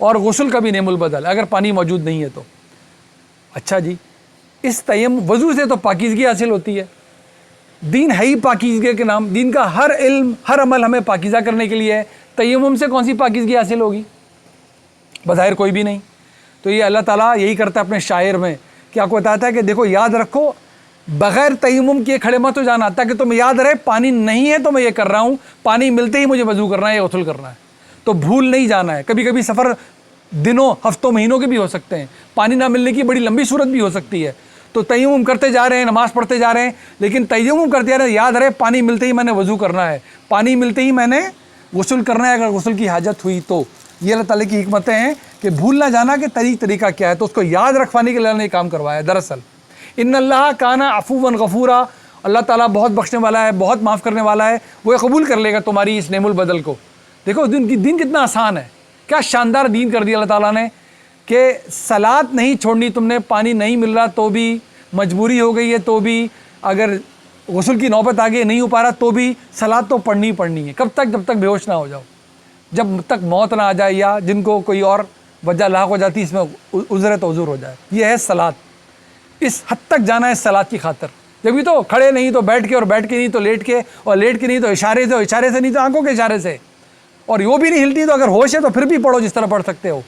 اور غسل کا بھی نعم البدل اگر پانی موجود نہیں ہے تو۔ اچھا جی، اس تیمم وضو سے تو پاکیزگی حاصل ہوتی ہے، دین ہے ہی پاکیزگی کے نام، دین کا ہر علم ہر عمل ہمیں پاکیزہ کرنے کے لیے ہے، تیمم سے کون سی پاکیزگی حاصل ہوگی؟ بظاہر کوئی بھی نہیں۔ تو یہ اللہ تعالیٰ یہی کرتا ہے اپنے شاعر میں کہ آپ کو بتاتا ہے کہ دیکھو یاد رکھو بغیر تیمم کیے کھڑے مت ہو جانا، تاکہ تمہیں یاد رہے پانی نہیں ہے تو میں یہ کر رہا ہوں، پانی ملتے ہی مجھے وضو کرنا ہے یا غسل کرنا ہے، تو بھول نہیں جانا ہے۔ کبھی کبھی سفر دنوں ہفتوں مہینوں کے بھی ہو سکتے ہیں، پانی نہ ملنے کی بڑی لمبی صورت بھی ہو سکتی ہے، تو تیمم کرتے جا رہے ہیں، نماز پڑھتے جا رہے ہیں، لیکن تیمم کرتے جا رہے ہیں یاد رہے پانی ملتے ہی میں نے وضو کرنا ہے، پانی ملتے ہی میں نے غسل کرنا ہے اگر غسل کی حاجت ہوئی تو۔ یہ اللہ تعالیٰ کی حکمتیں ہیں کہ بھول نہ جانا کہ طریقہ کیا ہے، تو اس کو یاد رکھوانے کے لیے اللہ نے یہ کام کروایا ہے۔ دراصل ان اللہ کانا عفوا غفورا، اللہ تعالیٰ بہت بخشنے والا ہے، بہت معاف کرنے والا ہے، وہ قبول کر لے گا تمہاری اس نعم البدل کو۔ دیکھو دین کتنا آسان ہے، کیا شاندار دین کر دیا اللہ تعالیٰ نے کہ صلاۃ نہیں چھوڑنی تم نے، پانی نہیں مل رہا تو بھی، مجبوری ہو گئی ہے تو بھی، اگر غسل کی نوبت آگے نہیں ہو پا رہا تو بھی صلاۃ تو پڑھنی پڑھنی ہے۔ کب تک؟ جب تک بے ہوش نہ ہو جاؤ، جب تک موت نہ آ جائے، یا جن کو کوئی اور وجہ لاحق ہو جاتی ہے اس میں عذر تو عذر ہو جائے۔ یہ ہے صلاۃ، اس حد تک جانا ہے صلاۃ کی خاطر۔ جبھی تو کھڑے نہیں تو بیٹھ کے، اور بیٹھ کے نہیں تو لیٹ کے، اور لیٹ کے نہیں تو اشارے سے، اور اشارے سے نہیں تو آنکھوں کے اشارے سے، اور وہ بھی نہیں ہلتی تو اگر ہوش ہے تو پھر بھی پڑھو جس طرح پڑھ سکتے ہو۔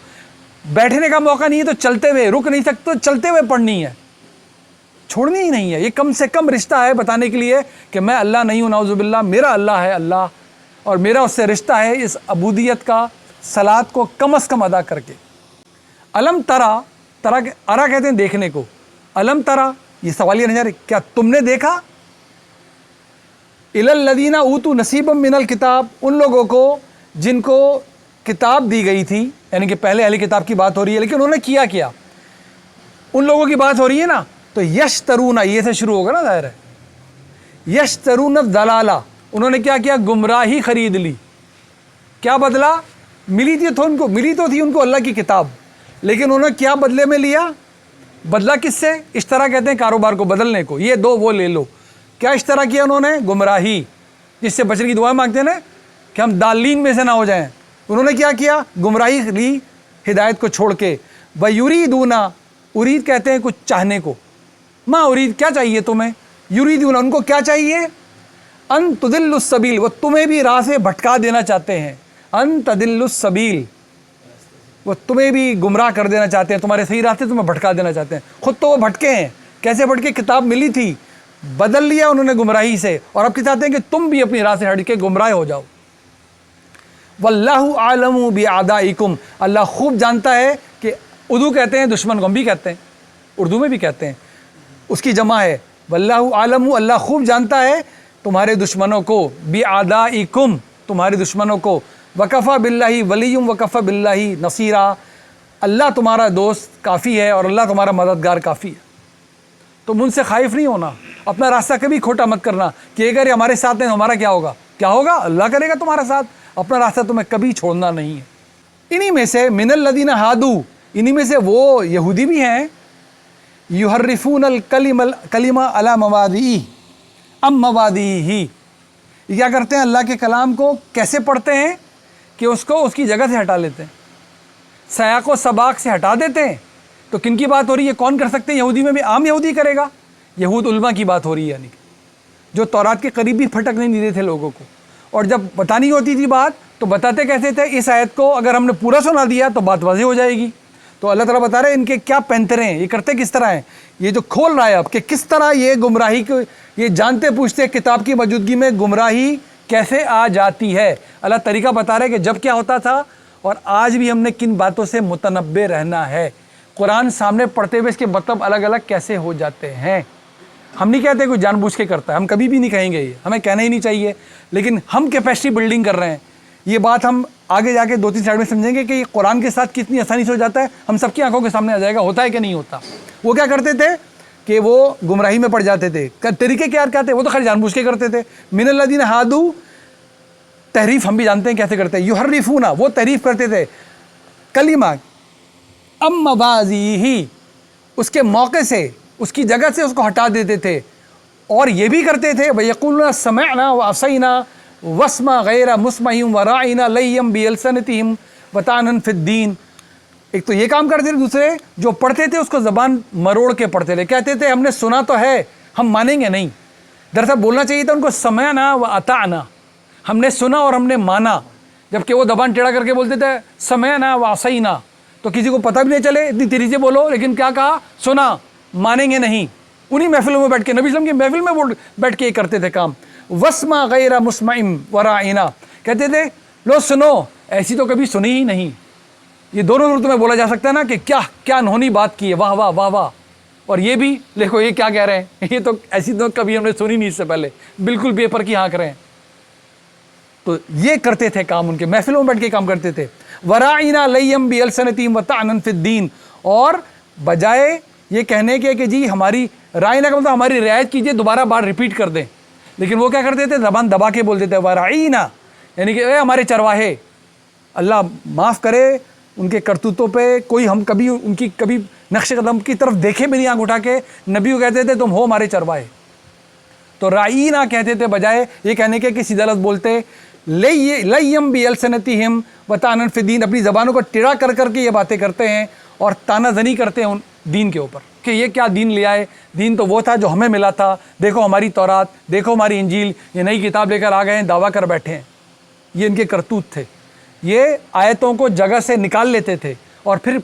بیٹھنے کا موقع نہیں ہے تو چلتے ہوئے، رک نہیں سکتے تو چلتے ہوئے پڑھنی ہے، چھوڑنی ہی نہیں ہے۔ یہ کم سے کم رشتہ ہے بتانے کے لیے کہ میں اللہ نہیں ہوں، نعوذ باللہ، میرا اللہ ہے اللہ، اور میرا اس سے رشتہ ہے اس عبودیت کا، صلاۃ کو کم از کم ادا کر کے۔ علم ترا، ارا کہتے ہیں دیکھنے کو، علم ترا یہ سوالیہ نظر، کیا تم نے دیکھا؟ الی الذین اوتوا نصیبا من الکتاب، ان لوگوں کو جن کو کتاب دی گئی تھی، یعنی کہ پہلے اہل کتاب کی بات ہو رہی ہے، لیکن انہوں نے کیا کیا؟ ان لوگوں کی بات ہو رہی ہے نا، تو یشترون، یہ سے شروع ہوگا نا، ظاہر ہے یشترون الضلالہ، انہوں نے کیا کیا؟ گمراہی خرید لی۔ کیا بدلہ ملی تھی تو ان کو، ملی تو تھی ان کو اللہ کی کتاب، لیکن انہوں نے کیا بدلے میں لیا؟ بدلہ کس سے؟ اشترا کہتے ہیں کاروبار کو بدلنے کو، یہ دو وہ لے لو۔ کیا اشترا کیا انہوں نے؟ گمراہی، جس سے بچنے کی دعائیں مانگتے ہیں نا کہ ہم دالین میں سے نہ ہو جائیں، انہوں نے کیا کیا؟ گمراہی لی ہدایت کو چھوڑ کے۔ وَيُرِيدُونَ، ارید کہتے ہیں کچھ چاہنے کو، ماں ارید کیا چاہیے تمہیں؟ یریدون، ان کو کیا چاہیے؟ ان تضلوا السبیل، وہ تمہیں بھی راہ سے بھٹکا دینا چاہتے ہیں، ان تضلوا السبیل، وہ تمہیں بھی گمراہ کر دینا چاہتے ہیں، تمہارے صحیح راستے تمہیں بھٹکا دینا چاہتے ہیں۔ خود تو وہ بھٹکے ہیں، کیسے بھٹکے؟ کتاب ملی تھی، بدل لیا انہوں نے گمراہی سے، اور اب چاہتے ہیں کہ تم بھی اپنی راہ سے ہٹ کے گمراہ ہو جاؤ۔ واللہ اعلم باعدائکم، اللہ خوب جانتا ہے کہ، اردو کہتے ہیں دشمن کو، ہم بھی کہتے ہیں، اردو میں بھی کہتے ہیں، اس کی جمع ہے واللہ اعلم، اللہ خوب جانتا ہے تمہارے دشمنوں کو، باعدائکم، تمہارے دشمنوں کو، وکفی باللہ ولیم وکفی باللہ نصیرا، اللہ تمہارا دوست کافی ہے اور اللہ تمہارا مددگار کافی ہے۔ تم ان سے خائف نہیں ہونا، اپنا راستہ کبھی کھوٹا مت کرنا کہ اگر یہ ہمارے ساتھ ہیں تو ہمارا کیا ہوگا؟ کیا ہوگا؟ اللہ کرے گا تمہارا ساتھ، اپنا راستہ تمہیں کبھی چھوڑنا نہیں ہے۔ انہی میں سے من الذین ہادو، انہی میں سے وہ یہودی بھی ہیں، یحرفون الکلمہ علی مواضعہ، ام مواضعہ، یہ کیا کرتے ہیں؟ اللہ کے کلام کو کیسے پڑھتے ہیں کہ اس کو اس کی جگہ سے ہٹا لیتے ہیں، سیاق و سباق سے ہٹا دیتے ہیں۔ تو کن کی بات ہو رہی ہے؟ کون کر سکتے ہیں؟ یہودی میں بھی، عام یہودی کرے گا، یہود علماء کی بات ہو رہی ہے، یعنی جو تورات کے قریب بھی پھٹک نہیں دیتے تھے لوگوں کو، اور جب بتانی ہوتی تھی بات تو بتاتے کیسے تھے؟ اس آیت کو اگر ہم نے پورا سنا دیا تو بات واضح ہو جائے گی۔ تو اللہ تعالیٰ بتا رہے ہیں ان کے کیا پینترے ہیں، یہ کرتے کس طرح ہیں، یہ جو کھول رہا ہے اب کہ کس طرح یہ گمراہی کو، یہ جانتے پوچھتے کتاب کی موجودگی میں گمراہی کیسے آ جاتی ہے۔ اللہ طریقہ بتا رہے کہ جب کیا ہوتا تھا اور آج بھی ہم نے کن باتوں سے متنبع رہنا ہے۔ قرآن سامنے پڑھتے ہوئے اس کے مطلب الگ الگ کیسے ہو جاتے ہیں۔ ہم نہیں کہتے کوئی جان بوجھ کے کرتا ہے، ہم کبھی بھی نہیں کہیں گے، یہ ہمیں کہنا ہی نہیں چاہیے، لیکن ہم کیپیسٹی بلڈنگ کر رہے ہیں۔ یہ بات ہم آگے جا کے 2-3 سلائیڈ میں سمجھیں گے کہ یہ قرآن کے ساتھ کتنی آسانی سے ہو جاتا ہے، ہم سب کی آنکھوں کے سامنے آ جائے گا ہوتا ہے کہ نہیں ہوتا۔ وہ کیا کرتے تھے کہ وہ گمراہی میں پڑ جاتے تھے، طریقے کیا تھے؟ وہ تو خیر جان بوجھ کے کرتے تھے۔ من الذین ہادو، تحریف ہم بھی جانتے ہیں کیسے کرتے ہیں، یحرفون، وہ تحریف کرتے تھے کلمہ ام مواضعہ، اس کے موقع سے، اس کی جگہ سے اس کو ہٹا دیتے تھے، اور یہ بھی کرتے تھے وَيَقُولُونَ سَمِعْنَا وَعَصَيْنَا وَاسْمَعْ غَيْرَ مُسْمَعٍ وَرَاعِنَا لَيًّا بِأَلْسِنَتِهِمْ وَطَعْنًا فِي الدِّينِ، ایک تو یہ کام کرتے تھے، دوسرے جو پڑھتے تھے اس کو زبان مروڑ کے پڑھتے تھے، کہتے تھے ہم نے سنا تو ہے، ہم مانیں گے نہیں۔ دراصل بولنا چاہیے تھا ان کو سمعنا و اطعنا، ہم نے سنا اور ہم نے مانا، جبکہ وہ زبان ٹیڑھا کر کے بولتے تھے سمعنا و عصینا، تو کسی کو پتہ بھی نہیں چلے، اتنی تیزی سے بولو، لیکن کیا کہا؟ سنا، مانیں گے نہیں۔ انہی محفلوں میں بیٹھ کے، نبی صلی اللہ علیہ وسلم کی محفل میں بیٹھ کے یہ کرتے تھے کام۔ واسمع غیر مسمع وراعنا، کہتے تھے لو سنو، ایسی تو کبھی سنی ہی نہیں۔ یہ دونوں صورتوں میں بولا جا سکتا ہے نا کہ کیا انہونی بات کی ہے، واہ واہ واہ واہ، اور یہ بھی دیکھو یہ کیا کہہ رہے ہیں، یہ تو ایسی تو کبھی ہم نے سنی نہیں اس سے پہلے، بالکل بے پر کی ہانک رہے ہیں۔ تو یہ کرتے تھے کام، ان کے محفلوں میں بیٹھ کے کام کرتے تھے۔ وراعنا لیم بالسنتہم وطعنا فی الدین، اور بجائے یہ کہنے کے کہ جی ہماری رائنا کا مطلب ہماری رعایت کیجئے، دوبارہ بار ریپیٹ کر دیں، لیکن وہ کیا کرتے تھے؟ زبان دبا کے بولتے تھے وراعنا، یعنی کہ اے ہمارے چرواہے، اللہ معاف کرے ان کے کرتوتوں پہ کوئی ہم کبھی ان کی کبھی نقش قدم کی طرف دیکھے بھی نہیں آنکھ اٹھا کے، نبی کو کہتے تھے تم ہو ہمارے چرواہے۔ تو رائینا کہتے تھے بجائے یہ کہنے کے کہ سیدھا لفظ بولتے لیم بالسنتہم وطعنا فی الدین، اپنی زبانوں کو ٹیڑھا کر کر کے یہ باتیں کرتے ہیں اور تانا زنی کرتے ہیں ان دین کے اوپر کہ یہ کیا دین لے آئے، دین تو وہ تھا جو ہمیں ملا تھا، دیکھو ہماری تورات، دیکھو ہماری انجیل، یہ نئی کتاب لے کر آ گئے ہیں، دعویٰ کر بیٹھے ہیں۔ یہ ان کے کرتوت تھے، یہ آیتوں کو جگہ سے نکال لیتے تھے اور پھر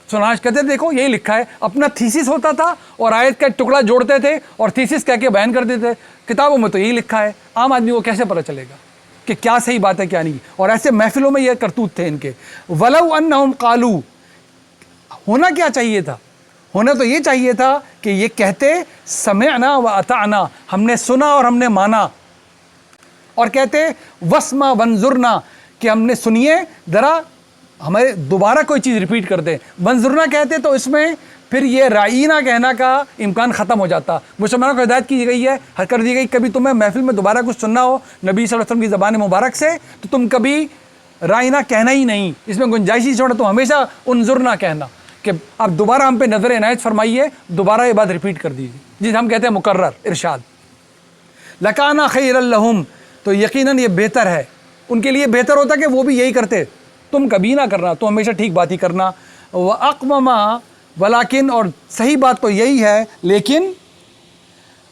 سناش کہتے تھے دیکھو یہی لکھا ہے، اپنا تھیسس ہوتا تھا اور آیت کا ٹکڑا جوڑتے تھے اور تھیسس کہہ کے بیان کرتے تھے، کتابوں میں تو یہی لکھا ہے، عام آدمی کو کیسے پتہ چلے گا کہ کیا صحیح بات ہے کیا نہیں؟ اور ایسے محفلوں میں یہ کرتوت تھے ان کے۔ وَلَوْ أَنَّهُمْ قَالُوا، ہونا کیا چاہیے تھا؟ ہونا تو یہ چاہیے تھا کہ یہ کہتے سمعنا و اطعنا، ہم نے سنا اور ہم نے مانا، اور کہتے واسمع وانظرنا، کہ ہم نے سنیے، ذرا ہمارے دوبارہ کوئی چیز ریپیٹ کر دیں۔ وانظرنا کہتے تو اس میں پھر یہ رائینا کہنا کا امکان ختم ہو جاتا۔ مسلمانوں کو ہدایت کی گئی ہے، کر دی گئی، کبھی تمہیں محفل میں دوبارہ کچھ سننا ہو نبی صلی اللہ علیہ وسلم کی زبان مبارک سے تو تم کبھی رائینا کہنا ہی نہیں، اس میں گنجائش ہی چھوڑا، تم ہمیشہ انظرنا کہنا کہ آپ دوبارہ ہم پہ نظر عنایت فرمائیے، دوبارہ یہ بات ریپیٹ کر دیجیے، جس ہم کہتے ہیں مکرر ارشاد۔ لکانا خیر لہم، تو یقیناً یہ بہتر ہے ان کے لیے، بہتر ہوتا کہ وہ بھی یہی کرتے، تم کبھی نہ کرنا، تو ہمیشہ ٹھیک بات ہی کرنا۔ وَأَقْوَمَا، ولیکن، اور صحیح بات تو یہی ہے، لیکن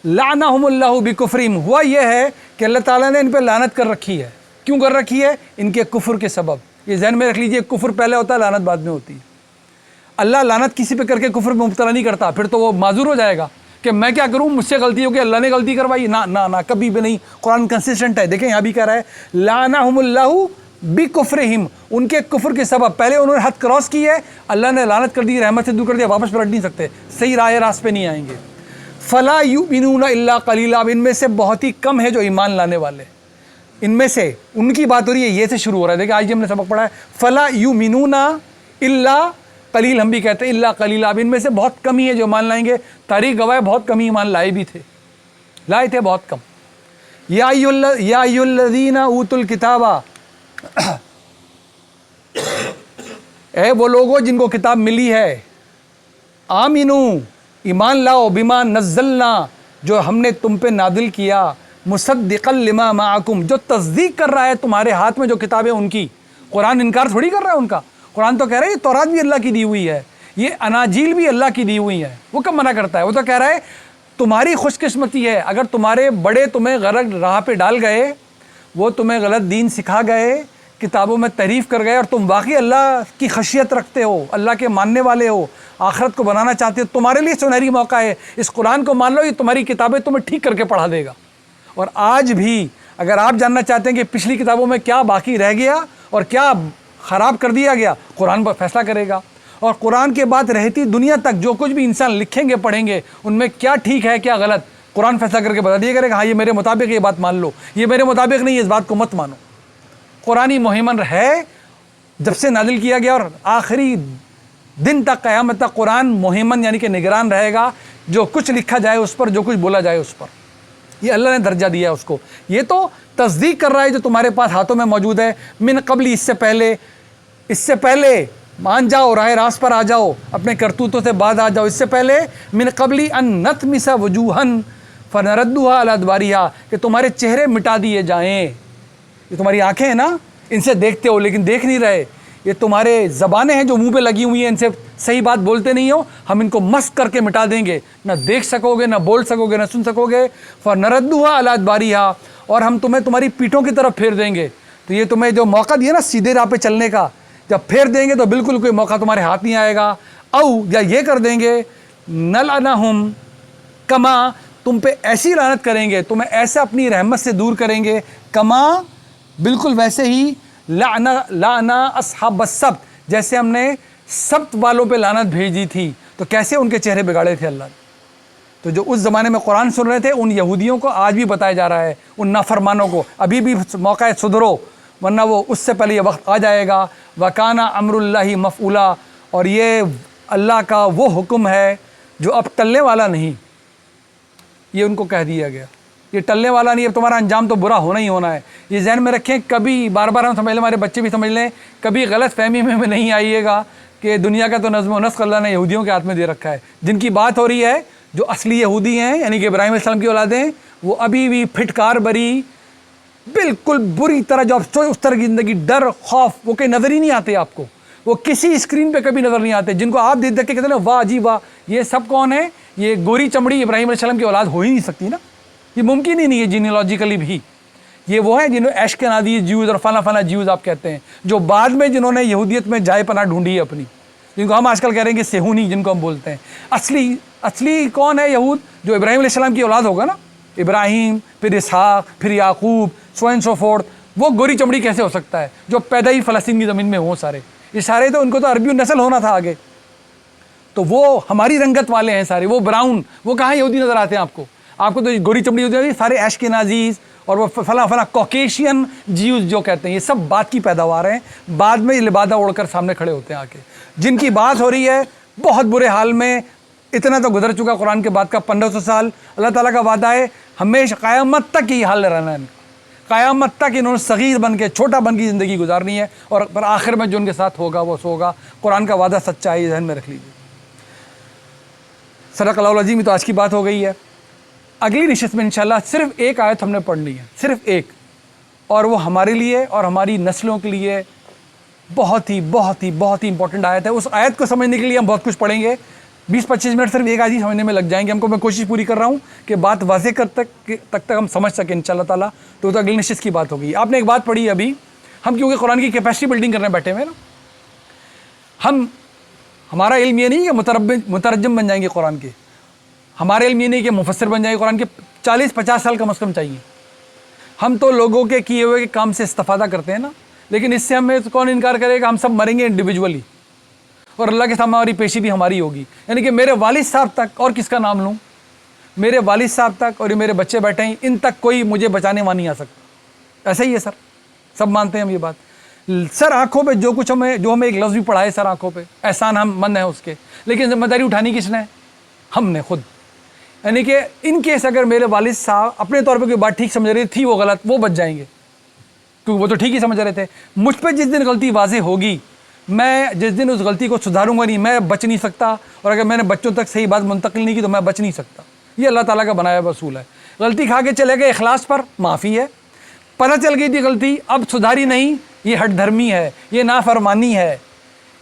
لعنہم اللہ بکفرہم، ہوا یہ ہے کہ اللہ تعالیٰ نے ان پہ لعنت کر رکھی ہے۔ کیوں کر رکھی ہے؟ ان کے کفر کے سبب۔ یہ ذہن میں رکھ لیجئے، کفر پہلے ہوتا ہے، لعنت بعد میں ہوتی ہے۔ اللہ لعنت کسی پہ کر کے کفر میں مبتلا نہیں کرتا، پھر تو وہ معذور ہو جائے گا کہ میں کیا کروں، مجھ سے غلطی ہو گئی، اللہ نے غلطی کروائی، نہ نہ نہ، کبھی بھی نہیں۔ قرآن کنسسٹنٹ ہے، دیکھیں یہاں بھی کہہ رہا ہے لعنہم اللہ بکفرہم، ان کے کفر کے سبب، پہلے انہوں نے حد کراس کی ہے، اللہ نے لعنت کر دی، رحمت سے دور کر دیا، واپس پلٹ نہیں سکتے، صحیح راست پہ نہیں آئیں گے۔ فلا یؤمنون الا قلیلا، اب ان میں سے بہت ہی کم ہے جو ایمان لانے والے، ان میں سے ان کی بات ہو رہی ہے، یہ سے شروع ہو رہا ہے۔ دیکھیں آج ہم نے سبق پڑھا ہے فلا یؤمنون الا قلیل، ہم بھی کہتے ہیں الا قلیلا، اب ان میں سے بہت کم ہی ہے جو ایمان لائیں گے۔ تاریخ گواہ ہے بہت کم ہی ایمان لائے بھی تھے، لائے تھے بہت کم۔ یا ایھا الذین اوتوا الکتاب، اے وہ لوگوں جن کو کتاب ملی ہے، آمنو، ایمان لاؤ، بما نزلنا، جو ہم نے تم پہ نازل کیا، مصدقا لما معکم، جو تصدیق کر رہا ہے تمہارے ہاتھ میں جو کتابیں ان کی۔ قرآن انکار تھوڑی کر رہا ہے ان کا، قرآن تو کہہ رہا ہے یہ تورات بھی اللہ کی دی ہوئی ہے، یہ اناجیل بھی اللہ کی دی ہوئی ہے۔ وہ کب منع کرتا ہے؟ وہ تو کہہ رہا ہے تمہاری خوش قسمتی ہے اگر تمہارے بڑے تمہیں غلط راہ پہ ڈال گئے، وہ تمہیں غلط دین سکھا گئے، کتابوں میں تحریف کر گئے، اور تم واقعی اللہ کی خشیت رکھتے ہو، اللہ کے ماننے والے ہو، آخرت کو بنانا چاہتے ہو، تمہارے لیے سنہری موقع ہے، اس قرآن کو مان لو، یہ تمہاری کتابیں تمہیں ٹھیک کر کے پڑھا دے گا۔ اور آج بھی اگر آپ جاننا چاہتے ہیں کہ پچھلی کتابوں میں کیا باقی رہ گیا اور کیا خراب کر دیا گیا، قرآن پر فیصلہ کرے گا۔ اور قرآن کے بعد رہتی دنیا تک جو کچھ بھی انسان لکھیں گے پڑھیں گے، ان میں کیا ٹھیک ہے کیا غلط، قرآن فیصلہ کر کے بتا دیا کرے گا، ہاں یہ میرے مطابق یہ بات مان لو، یہ میرے مطابق نہیں، اس بات کو مت مانو۔ قرآنی مہیمن ہے، جب سے نازل کیا گیا اور آخری دن تک، قیامت تک قرآن مہیمن یعنی کہ نگران رہے گا، جو کچھ لکھا جائے اس پر، جو کچھ بولا جائے اس پر، یہ اللہ نے درجہ دیا ہے اس کو۔ یہ تو تصدیق کر رہا ہے جو تمہارے پاس ہاتھوں میں موجود ہے، من قبل، اس سے پہلے مان جاؤ، راہ راست پر آ جاؤ، اپنے کرتوتوں سے باز آ جاؤ، اس سے پہلے من قبل ان نطمس وجوہا فنردها علی ادبارها، کہ تمہارے چہرے مٹا دیے جائیں۔ یہ تمہاری آنکھیں ہیں نا، ان سے دیکھتے ہو لیکن دیکھ نہیں رہے، یہ تمہارے زبانیں ہیں جو منہ پہ لگی ہوئی ہیں، ان سے صحیح بات بولتے نہیں ہو، ہم ان کو مسخ کر کے مٹا دیں گے، نہ دیکھ سکو گے، نہ بول سکو گے، نہ سن سکو گے، فَنَرَدُّهَا عَلَىٰ أَدْبَارِهَا، اور ہم تمہیں تمہاری پیٹھوں کی طرف پھیر دیں گے۔ تو یہ تمہیں جو موقع دیا نا سیدھے راہ پہ چلنے کا، جب پھیر دیں گے تو بالکل کوئی موقع تمہارے ہاتھ نہیں آئے گا۔ او یا یہ کر دیں گے نَلْعَنَهُمْ کما، تم پہ ایسی لعنت کریں گے، تمہیں ایسا اپنی رحمت سے دور کریں گے، کما بالکل ویسے ہی لعنا اصحاب السبت، جیسے ہم نے سبت والوں پہ لعنت بھیجی تھی، تو کیسے ان کے چہرے بگاڑے تھے اللہ نے۔ تو جو اس زمانے میں قرآن سن رہے تھے ان یہودیوں کو آج بھی بتایا جا رہا ہے، ان نافرمانوں کو ابھی بھی موقع ہے سدھرو، ورنہ وہ اس سے پہلے یہ وقت آ جائے گا۔ وَكَانَ أَمْرُ اللَّهِ مَفْعُولًا، اور یہ اللہ کا وہ حکم ہے جو اب ٹلنے والا نہیں، یہ ان کو کہہ دیا گیا، یہ ٹلنے والا نہیں، اب تمہارا انجام تو برا ہونا ہی ہونا ہے۔ یہ ذہن میں رکھیں، کبھی بار بار ہم سمجھ لیں، ہمارے بچے بھی سمجھ لیں، کبھی غلط فہمی میں نہیں آئیے گا کہ دنیا کا تو نظم و نسق اللہ نے یہودیوں کے ہاتھ میں دے رکھا ہے۔ جن کی بات ہو رہی ہے جو اصلی یہودی ہیں، یعنی کہ ابراہیم علیہ السلام کی اولادیں، وہ ابھی بھی پھٹکار بری، بالکل بری طرح جو اس طرح کی زندگی، ڈر خوف، وہ کہیں نظر ہی نہیں آتے آپ کو، وہ کسی اسکرین پہ کبھی نظر نہیں آتے، جن کو آپ دیکھ کے کہتے ہیں واہ جی واہ، یہ سب کون ہے؟ یہ گوری چمڑی ابراہیم علیہ السلام کی اولاد ہو ہی نہیں سکتی نا، یہ ممکن ہی نہیں ہے جینیالوجیکلی بھی۔ یہ وہ ہیں جنہوں اشکنازی جیوز اور فلاں فلاں جیوز آپ کہتے ہیں، جو بعد میں جنہوں نے یہودیت میں جائے پناہ ڈھونڈی ہے اپنی، جن کو ہم آج کل کہہ رہے ہیں کہ سیہونی، جن کو ہم بولتے ہیں۔ اصلی کون ہے یہود؟ جو ابراہیم علیہ السلام کی اولاد ہوگا نا، ابراہیم، پھر اسحاق، پھر یعقوب، سو اینڈ سو فورتھ، وہ گوری چمڑی کیسے ہو سکتا ہے جو پیدا ہی فلسطین کی زمین میں ہوں سارے؟ یہ سارے تو ان کو تو عربی نسل ہونا تھا آگے، تو وہ ہماری رنگت والے ہیں سارے، وہ براؤن، وہ کہاں یہودی نظر آتے ہیں آپ کو؟ آپ کو تو گوری چمڑی ہوتی ہے، سارے اشکنازیز اور وہ فلاں فلاں کوکیشین جیوز جو کہتے ہیں، یہ سب بات کی پیداوار ہیں، بعد میں یہ لبادہ اوڑھ کر سامنے کھڑے ہوتے ہیں آ کے۔ جن کی بات ہو رہی ہے بہت برے حال میں، اتنا تو گزر چکا قرآن کے بعد کا 1500 سال، اللہ تعالیٰ کا وعدہ ہے ہمیشہ قیامت تک یہ حال رہنا ہے، قیامت تک انہوں نے صغیر بن کے، چھوٹا بن کی زندگی گزارنی ہے، اور پر آخر میں جو ان کے ساتھ ہوگا وہ سو ہوگا۔ قرآن کا وعدہ سچا ہے، یہ ذہن میں رکھ لیجیے۔ صدق اللہ العظیم۔ تو آج کی بات ہو گئی ہے، اگلی نشست میں انشاءاللہ صرف ایک آیت ہم نے پڑھنی ہے، صرف ایک، اور وہ ہمارے لیے اور ہماری نسلوں کے لیے بہت ہی بہت ہی بہت ہی امپورٹنٹ آیت ہے۔ اس آیت کو سمجھنے کے لیے ہم بہت کچھ پڑھیں گے، 20-25 منٹ صرف ایک آیت ہی سمجھنے میں لگ جائیں گے ہم کو۔ میں کوشش پوری کر رہا ہوں کہ بات واضح تک ہم سمجھ سکیں انشاءاللہ تعالیٰ۔ تو اگلی نشست کی بات ہوگی۔ آپ نے ایک بات پڑھی ابھی، ہم کیونکہ قرآن کی کیپیسٹی بلڈنگ کرنے بیٹھے ہوئے نا، ہمارا علم یہ نہیں کہ مترجم بن جائیں گے قرآن کے، ہمارا علم یہ نہیں کہ مفسر بن جائیں گے قرآن کے، 40-50 سال کم از کم چاہیے۔ ہم تو لوگوں کے کیے ہوئے کے کام سے استفادہ کرتے ہیں نا، لیکن اس سے ہمیں کون انکار کرے گا؟ ہم سب مریں گے انڈیویجولی، اور اللہ کے سامنے ہماری پیشی بھی ہماری ہوگی۔ یعنی کہ میرے والد صاحب تک، اور کس کا نام لوں، میرے والد صاحب تک اور یہ میرے بچے بیٹھے ہیں، ان تک کوئی مجھے بچانے وہاں نہیں آ سکتا۔ ایسا ہی ہے سر، سب مانتے ہیں ہم یہ بات۔ سر آنکھوں پہ جو ہمیں ایک لفظ بھی پڑھا ہے سر آنکھوں پہ، احسان ہم من ہے اس کے، لیکن ذمہ داری اٹھانی کس نے؟ ہم نے خود۔ یعنی کہ ان کیس اگر میرے والد صاحب اپنے طور پہ کوئی بات ٹھیک سمجھ رہے تھی، وہ غلط، وہ بچ جائیں گے، کیونکہ وہ تو ٹھیک ہی سمجھ رہے تھے۔ مجھ پہ جس دن غلطی واضح ہوگی، میں جس دن اس غلطی کو سدھاروں گا نہیں، میں بچ نہیں سکتا، اور اگر میں نے بچوں تک صحیح بات منتقل نہیں کی تو میں بچ نہیں سکتا۔ یہ اللہ تعالیٰ کا بنایا ہوا اصول ہے۔ غلطی کھا کے چلے گئے، اخلاص پر معافی ہے، پتہ چل گئی تھی غلطی، اب سدھاری نہیں، یہ ہٹ دھرمی ہے، یہ نافرمانی ہے،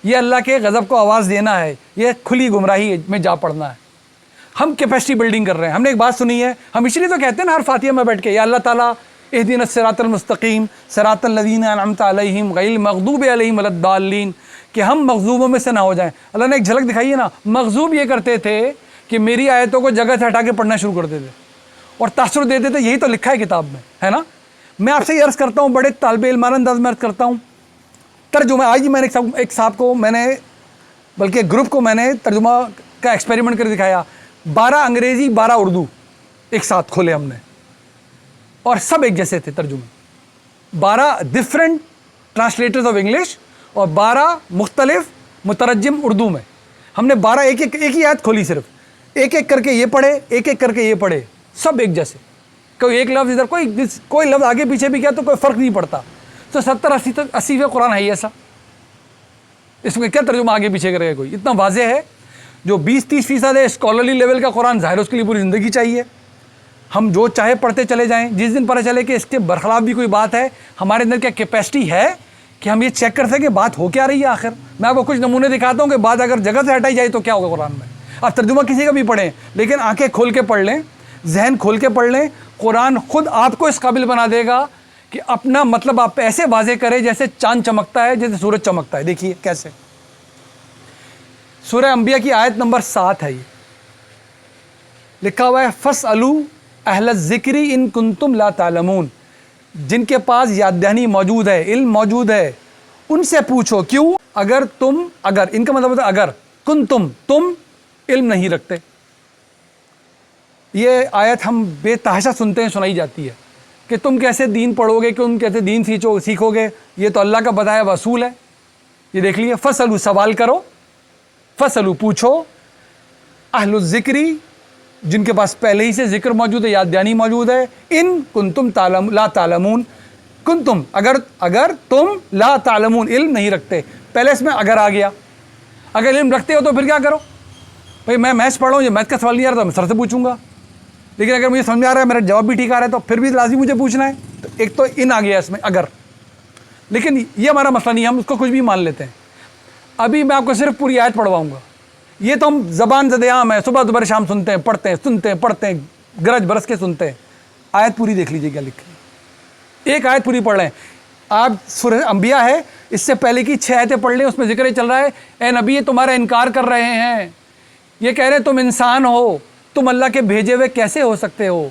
یہ اللہ کے غضب کو آواز دینا ہے، یہ کھلی گمراہی میں جا پڑنا ہے۔ ہم کیپیسٹی بلڈنگ کر رہے ہیں۔ ہم نے ایک بات سنی ہے، ہم اس لیے تو کہتے ہیں نا ہر فاتحہ میں بیٹھ کے، یا اللہ تعالیٰ اہدنا الصراط المستقیم صراط الذین انعمت علیہم غیر المغضوب علیہم ولا الضالین، کہ ہم مغضوبوں میں سے نہ ہو جائیں۔ اللہ نے ایک جھلک دکھائی ہے نا، مغضوب یہ کرتے تھے کہ میری آیتوں کو جگہ سے ہٹا کے پڑھنا شروع کرتے تھے اور تاثر دیتے تھے، یہی تو لکھا ہے کتاب میں، ہے نا۔ میں آپ سے یہ عرض کرتا ہوں، بڑے طالب علمانہ انداز میں عرض کرتا ہوں، ترجمہ آج ہی میں نے ایک صاحب کو بلکہ گروپ کو میں نے ترجمہ کا ایکسپیریمنٹ کر دکھایا، 12 انگریزی 12 اردو ایک ساتھ کھولے ہم نے، اور سب ایک جیسے تھے ترجمے، 12 ڈفرینٹ ٹرانسلیٹرز آف انگلش اور 12 مختلف مترجم اردو میں۔ ہم نے 12 ایک ہی آیت کھولی، صرف ایک ایک کر کے یہ پڑھے، ایک ایک کر کے یہ پڑھے، سب ایک جیسے، کوئی ایک لفظ ادھر، کوئی لفظ آگے پیچھے بھی کیا تو کوئی فرق نہیں پڑتا۔ تو 70-80 قرآن ہے ایسا، اس میں کیا ترجمہ آگے پیچھے کرے گا کوئی؟ اتنا واضح ہے۔ جو 20-30% ہے اسکالرلی لیول کا قرآن، ظاہر اس کے لیے پوری زندگی چاہیے، ہم جو چاہے پڑھتے چلے جائیں، جس دن پتہ چلے کہ اس کے برخلاف بھی کوئی بات ہے، ہمارے اندر کیا کیپیسٹی ہے کہ ہم یہ چیک کر سکیں کہ بات ہو کیا رہی ہے آخر. میں آپ کو کچھ نمونے دکھاتا ہوں کہ بات اگر جگہ سے ہٹائی جائے تو کیا ہوگا قرآن میں. آپ ترجمہ کسی کا بھی پڑھیں لیکن آنکھیں کھول کے پڑھ لیں, ذہن کھول کے پڑھ لیں, قرآن خود آپ کو اس قابل بنا دے گا کہ اپنا مطلب آپ ایسے واضح کرے جیسے چاند چمکتا ہے, جیسے سورج چمکتا ہے. دیکھیے کیسے. سورہ انبیاء کی آیت نمبر 7 ہے, یہ لکھا ہوا ہے فَاسْأَلُوا اہل الذکر ان کنتم لا تعلمون. جن کے پاس یاد دہانی موجود ہے, علم موجود ہے, ان سے پوچھو. کیوں؟ اگر ان کا مطلب ہوتا ہے اگر تم علم نہیں رکھتے. یہ آیت ہم بے تحاشا سنتے ہیں, سنائی جاتی ہے کہ تم کیسے دین پڑھو گے, کہ تم کیسے دین سیکھو گے, یہ تو اللہ کا بتایا ہوا اصول ہے. یہ دیکھ لیے, فَاسْأَلُوا سوال کرو, فَاسْأَلُوا پوچھو, اہل الذکری جن کے پاس پہلے ہی سے ذکر موجود ہے, یاد دہانی موجود ہے, ان کنتم لا تعلمون, کنتم اگر تم لا تعلمون علم نہیں رکھتے. پہلے اس میں اگر آ گیا. اگر علم رکھتے ہو تو پھر کیا کرو بھائی, میں میتھس پڑھ رہا ہوں, یہ میتھ کا سوال نہیں آ رہا تو میں سر سے پوچھوں گا. لیکن اگر مجھے سمجھ آ رہا ہے, میرا جواب بھی ٹھیک آ رہا ہے, تو پھر بھی لازمی مجھے پوچھنا ہے. تو ایک تو ان آ گیا اس میں اگر. لیکن یہ ہمارا مسئلہ نہیں ہے, ہم اس کو کچھ بھی مان لیتے ہیں. ابھی میں آپ کو صرف پوری آیت پڑھواؤں گا. یہ تو ہم زبان زد عام ہے, صبح دوپہر شام سنتے ہیں, پڑھتے ہیں, گرج برس کے سنتے ہیں. آیت پوری دیکھ لیجیے کیا لکھی. ایک آیت پوری پڑھ رہے ہیں آپ. سورہ انبیاء ہے, اس سے پہلے کی 6 آیتیں پڑھ لیں, اس میں ذکر چل رہا ہے اے نبی یہ تمہارا انکار کر رہے ہیں, یہ کہہ رہے ہیں تم انسان ہو, تم اللہ کے بھیجے ہوئے کیسے ہو سکتے ہو,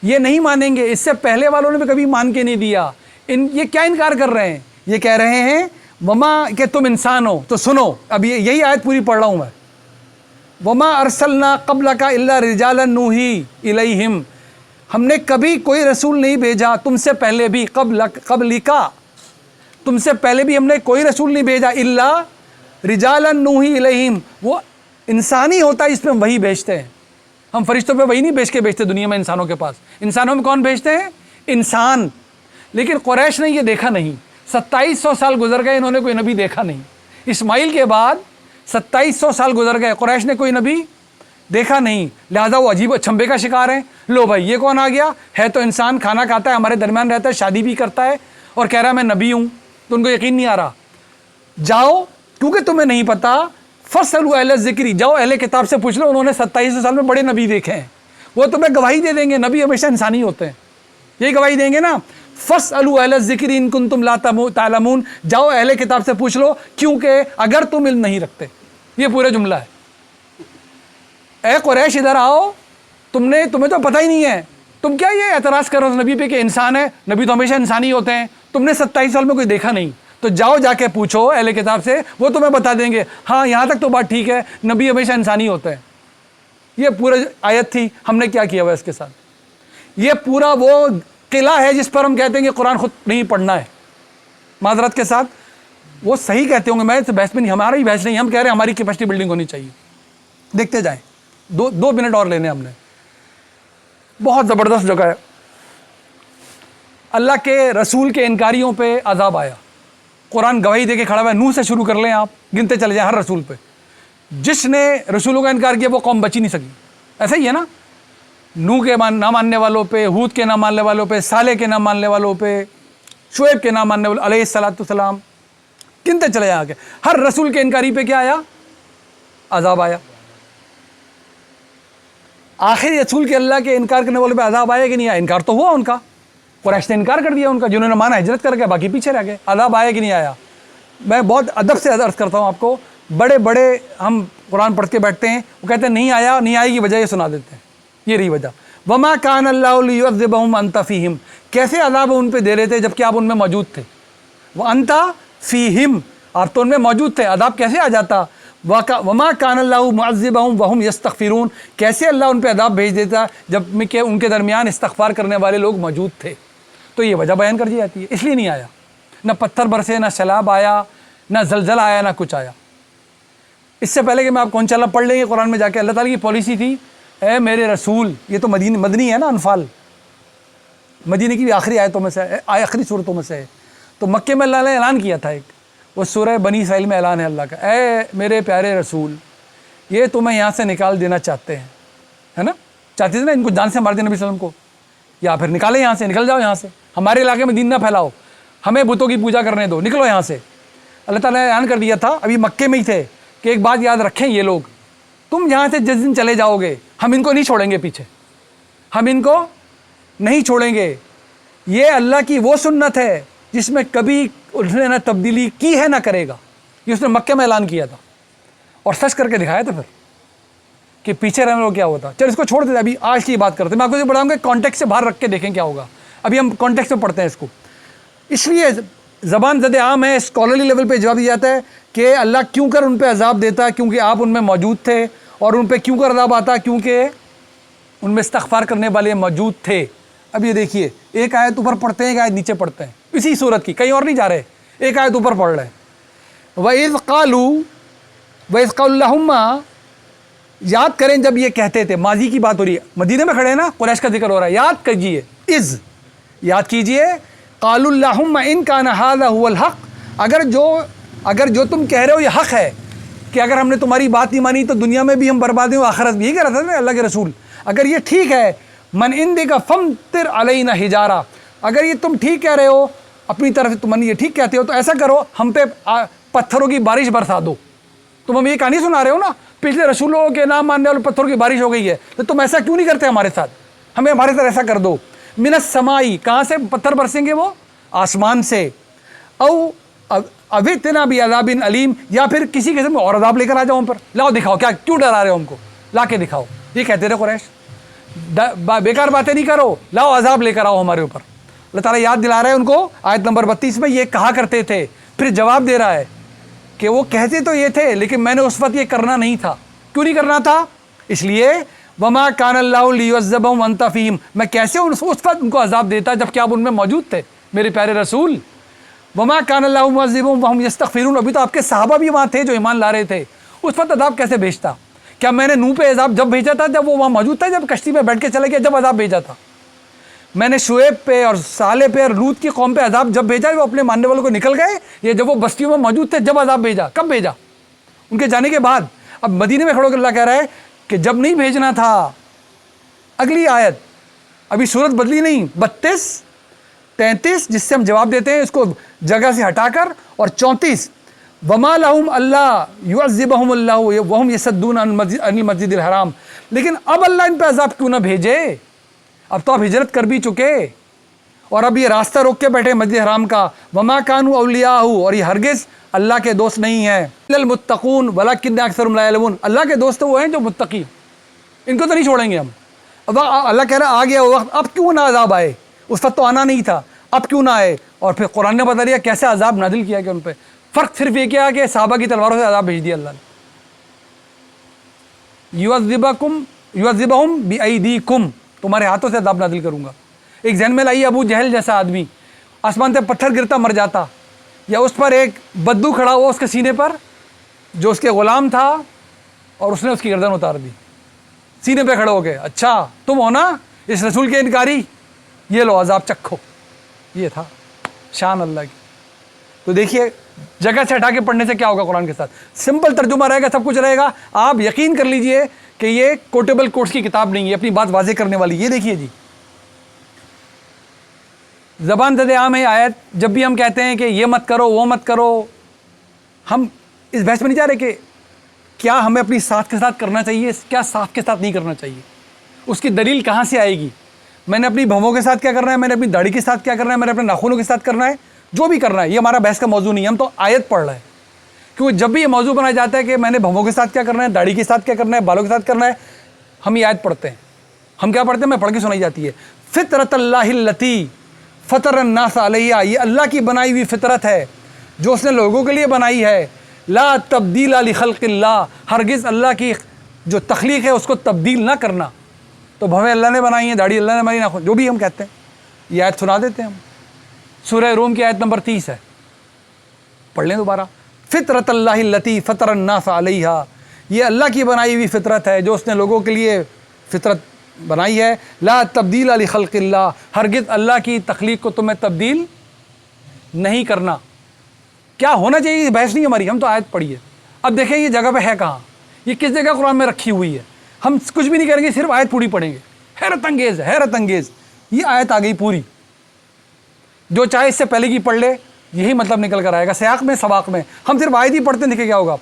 یہ نہیں مانیں گے. اس سے پہلے والوں نے بھی کبھی مان کے نہیں دیا. یہ کیا انکار کر رہے ہیں؟ یہ کہہ رہے ہیں وما کہ تم انسان ہو. تو سنو, اب یہی آیت پوری پڑھ رہا ہوں میں. وما ارسلنا قبلک الا رجالا نوحی الیہم, ہم نے کبھی کوئی رسول نہیں بھیجا تم سے پہلے بھی, قبلکا تم سے پہلے بھی ہم نے کوئی رسول نہیں بھیجا, الا رجالا نوحی الیہم, وہ انسانی ہوتا ہے اس پہ ہم وہی بھیجتے ہیں. ہم فرشتوں پہ وہی نہیں بھیج کے بھیجتے دنیا میں انسانوں کے پاس. انسانوں میں کون بھیجتے ہیں؟ انسان. لیکن قریش نے یہ دیکھا نہیں, 2700 سال گزر گئے, انہوں نے کوئی نبی دیکھا نہیں. اسماعیل کے بعد 2700 سال گزر گئے, قریش نے کوئی نبی دیکھا نہیں, لہذا وہ عجیب اچھمبے کا شکار ہیں. لو بھائی یہ کون آ گیا, ہے تو انسان, کھانا کھاتا ہے, ہمارے درمیان رہتا ہے, شادی بھی کرتا ہے, اور کہہ رہا ہے میں نبی ہوں. تو ان کو یقین نہیں آ رہا. جاؤ, کیونکہ تمہیں نہیں پتا, فَاسْأَلُوا اہل الذکر, جاؤ اہل کتاب سے پوچھ لو, انہوں نے 2700 سال میں بڑے نبی دیکھے ہیں, وہ تمہیں گواہی دے دیں گے. نبی ہمیشہ انسانی ہوتے ہیں, یہی گواہی دیں گے نا. فَاسْأَلُوا اہل الذکر ان کنتم لا تعلمون, جاؤ اہل کتاب سے پوچھ لو کیونکہ اگر تم علم نہیں رکھتے. یہ پورا جملہ ہے. اے قریش ادھر آؤ, تمہیں تو پتہ ہی نہیں ہے, تم کیا یہ اعتراض کر رہے ہو نبی پہ کہ انسان ہے, نبی تو ہمیشہ انسانی ہوتے ہیں, تم نے 27 سال میں کوئی دیکھا نہیں. تو جاؤ جا کے پوچھو اہل کتاب سے, وہ تمہیں بتا دیں گے ہاں یہاں تک تو بات ٹھیک ہے, نبی ہمیشہ انسانی ہوتے ہیں. یہ پورا آیت تھی. ہم نے کیا کیا ہوا اس کے ساتھ, یہ پورا وہ قلعہ ہے جس پر ہم کہتے ہیں کہ قرآن خود نہیں پڑھنا ہے. معذرت کے ساتھ وہ صحیح کہتے ہوں گے, میں اس بحث میں نہیں, ہمارا ہی بحث نہیں, ہم کہہ رہے ہیں ہماری کیپیسٹی بلڈنگ ہونی چاہیے. دیکھتے جائیں, 2 منٹ اور لینے ہم نے. بہت زبردست جگہ ہے. اللہ کے رسول کے انکاریوں پہ عذاب آیا. قرآن گواہی دے کے کھڑا ہوا ہے. نوح سے شروع کر لیں آپ, گنتے چلے جائیں ہر رسول پہ. جس نے رسولوں کا انکار کیا وہ قوم بچی نہیں سکی. ایسا ہی ہے نا, نوح کے نہ ماننے والوں پہ, ہود کے نہ ماننے والوں پہ, صالح کے نہ ماننے والوں پہ, شعیب کے نہ ماننے والوں علیہ السلام, گنتے چلے جائیں. ہر رسول کے انکاری پہ کیا آیا؟ عذاب آیا. آخری رسول کے اللہ کے انکار کرنے والوں پہ عذاب آیا کہ نہیں آیا؟ انکار تو ہوا ان کا, قریش نے انکار کر دیا ان کا, جنہوں نے مانا ہجرت کر گیا, باقی پیچھے رہ گئے. عذاب آیا کہ نہیں آیا؟ میں بہت ادب سے عرض کرتا ہوں آپ کو, بڑے ہم قرآن پڑھ کے بیٹھتے ہیں, وہ کہتے ہیں نہیں آیا, نہیں آئے گی وجہ یہ سنا دیتے ہیں. یہ رہی وجہ. وما کان اللہ لیعذبہم وانت فیہم, کیسے عذاب ان پہ دے رہے تھے جبکہ آپ ان میں موجود تھے. وانت فیہم, آپ تو ان میں موجود تھے, عذاب کیسے آ جاتا؟ وما کان اللہ معذبہم وہم یستغفرون, کیسے اللہ ان پہ عذاب بھیج دیتا جب کہ ان کے درمیان استغفار کرنے والے لوگ موجود تھے. تو یہ وجہ بیان کر دی جاتی ہے, اس لیے نہیں آیا. نہ پتھر برسے, نہ سیلاب آیا, نہ زلزلہ آیا, نہ کچھ آیا. اس سے پہلے کہ میں آپ کو انشاءاللہ پڑھ لیں گے قرآن میں جا کے, اللہ تعالیٰ کی پالیسی تھی اے میرے رسول, یہ تو مدنی ہے نا, انفال مدینے کی بھی آخری آیتوں میں سے, آخری صورتوں میں سے ہے. تو مکے میں اللہ نے اعلان کیا تھا ایک, وہ سورہ بنی اسرائیل میں اعلان ہے اللہ کا, اے میرے پیارے رسول, یہ تمہیں یہاں سے نکال دینا چاہتے ہیں, ہے نا, چاہتے تھے نا ان کو جان سے مار دیں نبی صلی اللہ علیہ وسلم کو, یا پھر نکالیں یہاں سے, نکل جاؤ یہاں سے, ہمارے علاقے میں دین نہ پھیلاؤ. ہمیں بتوں کی پوجا کرنے دو, نکلو یہاں سے. اللہ تعالیٰ نے اعلان کر دیا تھا, ابھی مکے میں ہی تھے, کہ ایک بات یاد رکھیں یہ لوگ, تم یہاں سے جس دن چلے جاؤ گے ہم ان کو نہیں چھوڑیں گے پیچھے, ہم ان کو نہیں چھوڑیں گے. یہ اللہ کی وہ سنت ہے جس میں کبھی اس نے نہ تبدیلی کی ہے نہ کرے گا. یہ اس نے مکے میں اعلان کیا تھا اور سچ کر کے دکھایا تھا پھر کہ پیچھے رہنے کو کیا ہوتا. چل اس کو چھوڑ دیتے, ابھی آج کی بات کرتے ہیں. میں آپ کو بتاؤں گا کانٹیکٹ سے باہر رکھ کے دیکھیں کیا ہوگا. ابھی ہم کانٹیکٹ میں پڑھتے ہیں اس کو. اس لیے زبان زد عام ہے, اسکالرلی لیول پہ جواب دیا جاتا ہے کہ اللہ کیوں کر ان پہ عذاب دیتا ہے, کیونکہ آپ ان میں موجود تھے. اور ان پہ کیوں کر عذاب آتا, کیونکہ ان میں استغفار کرنے والے موجود تھے. اب یہ دیکھیے, ایک آیت اوپر پڑھتے ہیں, ایک آیت نیچے پڑھتے ہیں, اسی صورت کی, کہیں اور نہیں جا رہے. ایک آیت اوپر پڑھ رہے ہیں, وَإِذْ قَالُوا وَإِذْ قَالُوا اللَّهُمَّ, یاد کریں جب یہ کہتے تھے, ماضی کی بات ہو رہی ہے, مدینے میں کھڑے ہیں نا, قریش کا ذکر ہو رہا ہے, یاد کیجئے, یاد کیجئے, قَالُوا اللَّهُمَّ إِن كَانَ هَذَا هُوَ الْحَقُّ, اگر جو تم کہہ رہے ہو یہ حق ہے, کہ اگر ہم نے تمہاری بات نہیں مانی تو دنیا میں بھی ہم برباد ہیں, آخرت بھی. یہ کہہ رہا تھا نا اللہ کے رسول, اگر یہ ٹھیک ہے, من عندک فامطر علینا حجارہ, اگر یہ تم ٹھیک کہہ رہے ہو اپنی طرف سے, تم یہ ٹھیک کہتے ہو تو ایسا کرو, ہم پہ پتھروں کی بارش برسا دو. تم ہمیں یہ کہانی سنا رہے ہو نا, پچھلے رسولوں کے نام ماننے والے پتھروں کی بارش ہو گئی ہے, تو تم ایسا کیوں نہیں کرتے ہمارے ساتھ, ہمیں ہمارے ساتھ ایسا کر دو. من السماء, کہاں سے پتھر برسیں گے وہ, آسمان سے. او اوتنا بعذاب علیم, یا پھر کسی قسم میں اور عذاب لے کر آ جاؤ ہم پر, لاؤ دکھاؤ, کیا کیوں ڈرا رہے ہو ہم کو, لا کے دکھاؤ. یہ کہتے رہے قریش, بیکار باتیں نہیں کرو, لاؤ عذاب لے کر آؤ ہمارے اوپر. اللہ تعالیٰ یاد دلا رہا ہے ان کو آیت نمبر 32 میں, یہ کہا کرتے تھے. پھر جواب دے رہا ہے کہ وہ کہتے تو یہ تھے, لیکن میں نے اس وقت یہ کرنا نہیں تھا. کیوں نہیں کرنا تھا, اس لیے وما کان اللہ لیعذبہم وانت فیہم, میں کیسے اس وقت ان کو عذاب دیتا جب کہ آپ ان میں موجود تھے میرے پیارے رسول. وما کان اللہ معذبہم وہم یستغفرون, ابھی تو آپ کے صحابہ بھی وہاں تھے جو ایمان لا رہے تھے, اس وقت عذاب کیسے بھیجتا. کیا میں نے نوح پہ عذاب جب بھیجا تھا جب وہ وہاں موجود تھا, جب کشتی پہ بیٹھ کے چلے گیا جب عذاب بھیجا تھا. میں نے شعیب پہ اور صالح پہ اور لوط کی قوم پہ عذاب جب بھیجا, وہ اپنے ماننے والوں کو نکل گئے, یہ جب وہ بستیوں میں موجود تھے جب عذاب بھیجا. کب بھیجا, ان کے جانے کے بعد. اب مدینے میں کھڑو کر اللہ کہہ رہا ہے کہ جب نہیں بھیجنا تھا. اگلی آیت, ابھی صورت بدلی نہیں, 32-33 جس سے ہم جواب دیتے ہیں اس کو جگہ سے ہٹا کر, اور 34 وما لہم اللہ یعذبہم اللہ وہم یصدون عن المسجد الحرام, لیکن اب اللہ ان پہ عذاب کیوں نہ بھیجے, اب تو آپ ہجرت کر بھی چکے اور اب یہ راستہ روک کے بیٹھے مسجد حرام کا. وما کانوا اولیاءہ, اور یہ ہرگز اللہ کے دوست نہیں ہیں. المتقون ولکن اکثرهم لا یعلمون, اللہ کے دوست وہ ہیں جو متقی, ان کو تو نہیں چھوڑیں گے ہم. اب اللہ کہہ رہا آ گیا وہ وقت, اب کیوں نہ عذاب آئے, اس وقت تو آنا نہیں تھا, اب کیوں نہ آئے. اور پھر قرآن نے بتا دیا کیسے عذاب نازل کیا کہ ان پہ. فرق صرف یہ کیا کہ صحابہ کی تلواروں سے عذاب بھیج دیا اللہ نے. یعذبہم بایدیکم, تمہارے ہاتھوں سے عذاب نازل کروں گا. ایک ذہن میں لائیے, ابو جہل جیسا آدمی آسمان سے پتھر گرتا مر جاتا, یا اس پر ایک بدو کھڑا ہوا اس کے سینے پر جو اس کے غلام تھا, اور اس نے اس کی گردن اتار دی سینے پہ کھڑے ہو کے, اچھا تم ہو نا اس رسول کے انکاری, یہ لو عذاب چکھو. یہ تھا شان اللہ کی. تو دیکھیے جگہ سے ہٹا کے پڑھنے سے کیا ہوگا قرآن کے ساتھ, سمپل ترجمہ رہے گا, سب کچھ رہے گا. آپ یقین کر لیجئے کہ یہ کوٹیبل کوٹس کی کتاب نہیں ہے, اپنی بات واضح کرنے والی. یہ دیکھیے جی, زبان زد عام ہے آیت. جب بھی ہم کہتے ہیں کہ یہ مت کرو وہ مت کرو, ہم اس بحث میں نہیں جا رہے کہ کیا ہمیں اپنی ساتھ کے ساتھ کرنا چاہیے, کیا ساتھ کے ساتھ نہیں کرنا چاہیے, اس کی دلیل کہاں سے آئے گی. میں نے اپنی بھووں کے ساتھ کیا کرنا ہے, میں نے اپنی داڑھی کے ساتھ کیا کرنا ہے, میں نے اپنے ناخنوں کے ساتھ کرنا ہے, جو بھی کرنا ہے, یہ ہمارا بحث کا موضوع نہیں ہے. ہم تو آیت پڑھ رہے ہیں, کیونکہ جب بھی یہ موضوع بنایا جاتا ہے کہ میں نے بھووں کے ساتھ کیا کرنا ہے, داڑھی کے ساتھ کیا کرنا ہے, بالوں کے ساتھ کرنا ہے, ہم یہ آیت پڑھتے ہیں. ہم کیا پڑھتے ہیں, میں پڑھ کے سنائی جاتی ہے. فطرت اللہ التی فطر الناس علیہ, یہ اللہ کی بنائی ہوئی فطرت ہے جو اس نے لوگوں کے لیے بنائی ہے. لا تبدیل لخلق اللہ, ہرگز اللہ کی جو تخلیق ہے اس کو تبدیل نہ کرنا. تو بھویں اللہ نے بنائی ہیں, داڑھی اللہ نے بنائی, جو بھی ہم کہتے ہیں, یہ آیت سنا دیتے ہیں ہم. سورہ روم کی آیت نمبر 30 ہے, پڑھ لیں دوبارہ. فطرت اللہ التی فطر الناس علیہ, یہ اللہ کی بنائی ہوئی فطرت ہے جو اس نے لوگوں کے لیے فطرت بنائی ہے. لا تبدیل لخلق اللہ, ہرگز اللہ کی تخلیق کو تمہیں تبدیل نہیں کرنا. کیا ہونا چاہیے یہ بحث نہیں ہماری, ہم تو آیت پڑھی ہے. اب دیکھیں یہ جگہ پہ ہے کہاں, یہ کس جگہ قرآن میں رکھی ہوئی ہے. ہم کچھ بھی نہیں کریں گے, صرف آیت پوری پڑھیں گے. حیرت انگیز ہے, حیرت انگیز, یہ آیت آ گئی پوری. جو چاہے اس سے پہلے کی پڑھ لے، یہی مطلب نکل کر آئے گا سیاق میں سباق میں. ہم صرف آیت ہی پڑھتے ہیں، دیکھیں کیا ہوگا.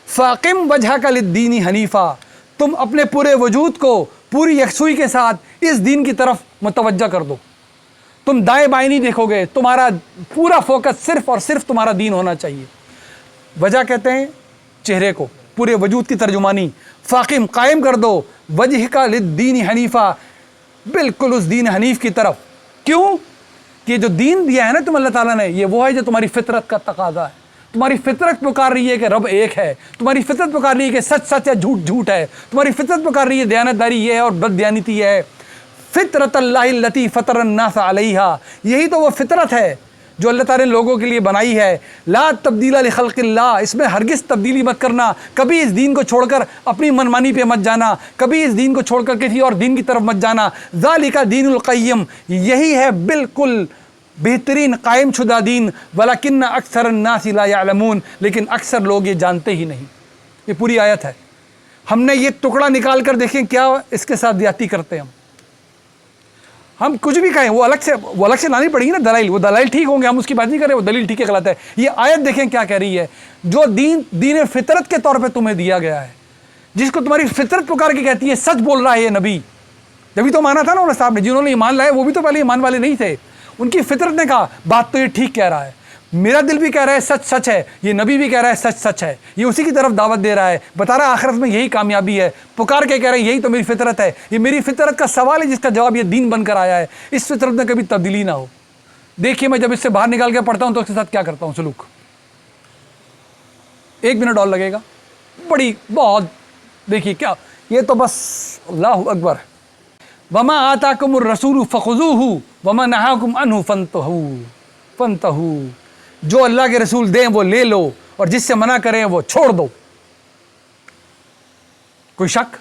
فاقم وجہک للدین حنیفا، تم اپنے پورے وجود کو پوری یکسوئی کے ساتھ اس دین کی طرف متوجہ کر دو. تم دائیں بائیں نہیں دیکھو گے، تمہارا پورا فوکس صرف اور صرف تمہارا دین ہونا چاہیے. وجہ کہتے ہیں چہرے کو، پورے وجود کی ترجمانی. فاقم قائم کر دو وجہک للدین حنیفا، بالکل اس دین حنیف کی طرف. کیوں کہ جو دین دیا ہے نا تم اللہ تعالیٰ نے، یہ وہ ہے جو تمہاری فطرت کا تقاضا ہے. تمہاری فطرت پکار رہی ہے کہ رب ایک ہے، تمہاری فطرت پکار رہی ہے کہ سچ سچ ہے، جھوٹ جھوٹ ہے، تمہاری فطرت پکار رہی ہے دیانتداری یہ ہے اور بد دیانتی ہے. فطرت اللہ التی فطر الناس علیہا، یہی تو وہ فطرت ہے جو اللہ تعالیٰ نے لوگوں کے لیے بنائی ہے. لا تبدیل لخلق اللہ، اس میں ہرگز تبدیلی مت کرنا. کبھی اس دین کو چھوڑ کر اپنی منمانی پہ مت جانا، کبھی اس دین کو چھوڑ کر کسی اور دین کی طرف مت جانا. ذالک دین القیم، یہی ہے بالکل بہترین قائم شدہ دین. ولکن اکثر الناس لا یعلمون، لیکن اکثر لوگ یہ جانتے ہی نہیں. یہ پوری آیت ہے. ہم نے یہ ٹکڑا نکال کر دیکھیں کیا اس کے ساتھ زیادتی کرتے ہیں ہم کچھ بھی کہیں وہ الگ سے لانی پڑے گی نا دلائل. وہ دلائل ٹھیک ہوں گے، ہم اس کی بات نہیں کریں وہ دلیل ٹھیک ہے غلط ہے. یہ آیت دیکھیں کیا کہہ رہی ہے. جو دین فطرت کے طور پہ تمہیں دیا گیا ہے، جس کو تمہاری فطرت پکار کے کہتی ہے سچ بول رہا ہے یہ نبی. جبھی تو مانا تھا نا انہوں صاحب نے، جنہوں نے ایمان لائے وہ بھی تو پہلے ایمان والے نہیں تھے. ان کی فطرت نے کہا بات تو یہ ٹھیک کہہ رہا ہے، میرا دل بھی کہہ رہا ہے سچ سچ ہے، یہ نبی بھی کہہ رہا ہے سچ سچ ہے. یہ اسی کی طرف دعوت دے رہا ہے، بتا رہا ہے آخرت میں یہی کامیابی ہے. پکار کے کہہ رہا ہے یہی تو میری فطرت ہے. یہ میری فطرت کا سوال ہے جس کا جواب یہ دین بن کر آیا ہے. اس فطرت میں کبھی تبدیلی نہ ہو. دیکھیے میں جب اس سے باہر نکال کے پڑھتا ہوں تو اس کے ساتھ کیا کرتا ہوں سلوک. 1 منٹ اور لگے گا، بڑی بہت. دیکھیے کیا، یہ تو بس اللہ اکبر. وما آتاکم الرسول فخذوہ وما نہاکم عنہ فانتہوا، جو اللہ کے رسول دیں وہ لے لو اور جس سے منع کریں وہ چھوڑ دو. کوئی شک؟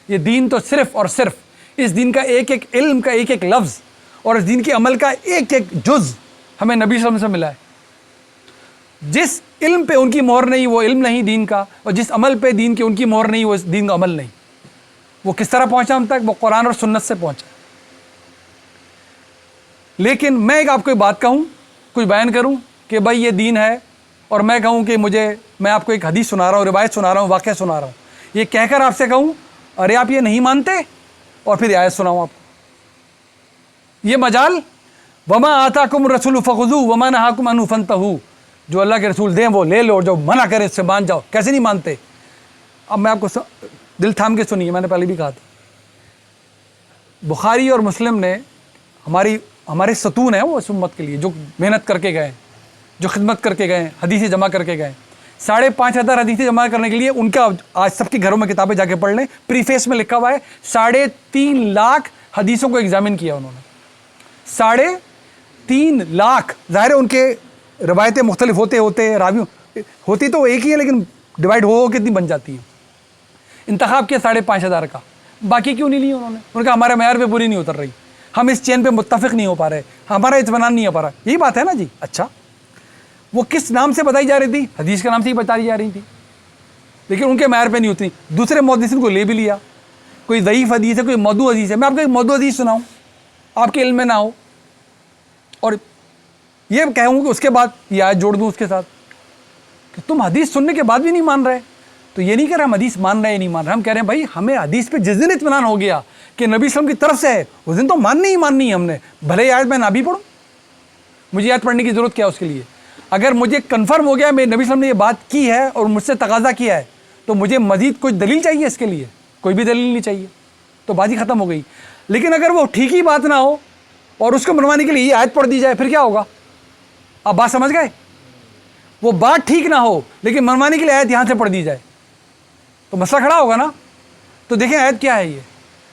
یہ دین تو صرف اور صرف اس دین کا ایک ایک علم کا ایک ایک لفظ اور اس دین کے عمل کا ایک ایک جز ہمیں نبی صلی اللہ علیہ وسلم سے ملا ہے. جس علم پہ ان کی مہر نہیں وہ علم نہیں دین کا، اور جس عمل پہ دین کی ان کی مہر نہیں وہ اس دین کا عمل نہیں. وہ کس طرح پہنچا ہم تک؟ وہ قرآن اور سنت سے پہنچا. لیکن میں ایک آپ کو ایک بات کہوں، کچھ بیان کروں کہ بھائی یہ دین ہے، اور میں کہوں کہ میں آپ کو ایک حدیث سنا رہا ہوں، روایت سنا رہا ہوں، واقعہ سنا رہا ہوں، یہ کہہ کر آپ سے کہوں ارے آپ یہ نہیں مانتے، اور پھر آیت سناؤں آپ کو. یہ مجال وما آتاکم الرسول فخذوہ وما نہاکم عنہ فانتہوا، جو اللہ کے رسول دیں وہ لے لو اور جو منع کرے اس سے مان جاؤ. کیسے نہیں مانتے؟ اب میں آپ کو دل تھام کے سنیے، میں نے پہلے بھی کہا تھا. بخاری اور مسلم نے ہمارے ستون ہیں وہ اس امت کے لیے، جو محنت کر کے گئے، جو خدمت کر کے گئے، حدیثیں جمع کر کے گئے. 5,500 حدیثیں جمع کرنے کے لیے ان کا آج سب کے گھروں میں کتابیں جا کے پڑھ لیں، پریفیس میں لکھا ہوا ہے 3.5 لاکھ حدیثوں کو ایگزامن کیا انہوں نے. 3.5 لاکھ. ظاہر ہے ان کے روایتیں مختلف ہوتے راوی ہوتی تو ایک ہی ہے، لیکن ڈیوائڈ ہو کتنی بن جاتی ہیں. انتخاب کیا 5,500 کا. باقی کیوں نہیں لی انہوں نے؟ ان کا ہمارے معیار پہ پوری نہیں اتر رہی، ہم اس چین پہ متفق نہیں ہو پا رہے، ہمارا اطمینان نہیں ہو پا رہا. یہی بات ہے نا جی. اچھا وہ کس نام سے بتائی جا رہی تھی؟ حدیث کے نام سے ہی بتائی جا رہی تھی، لیکن ان کے معیار پہ نہیں اتری. دوسرے محدثین کو لے بھی لیا، کوئی ضعیف حدیث ہے، کوئی موضوع حدیث ہے. میں آپ کو ایک موضوع حدیث سناؤں، آپ کے علم میں نہ ہو، اور یہ کہوں کہ اس کے بعد یہ آیت جوڑ دوں اس کے ساتھ کہ تم حدیث سننے کے بعد بھی نہیں مان رہے. تو یہ نہیں کہہ رہے ہم حدیث مان رہے ہیں نہیں مان رہے، ہم کہہ رہے ہیں بھائی ہمیں حدیث پہ جس دن اطمینان ہو گیا کہ نبی صلی اللہ علیہ وسلم کی طرف سے ہے، اس دن تو ماننی ہی ماننی ہے ہم نے. بھلے آیت میں نہ بھی پڑھوں، مجھے آیت پڑھنے کی ضرورت کیا ہے اس کے لیے؟ اگر مجھے کنفرم ہو گیا میرے نبی صلی اللہ علیہ وسلم نے یہ بات کی ہے اور مجھ سے تقاضا کیا ہے، تو مجھے مزید کچھ دلیل چاہیے اس کے لیے؟ کوئی بھی دلیل نہیں چاہیے، تو بات ہی ختم ہو گئی. لیکن اگر وہ ٹھیک ہی بات نہ ہو اور اس کو منوانے کے لیے یہ آیت پڑھ دی جائے، پھر کیا ہوگا؟ آپ بات سمجھ گئے؟ وہ بات ٹھیک نہ ہو لیکن منوانے کے لیے آیت یہاں سے پڑھ دی جائے تو مسئلہ کھڑا ہوگا نا. تو دیکھیں آیت کیا ہے، یہ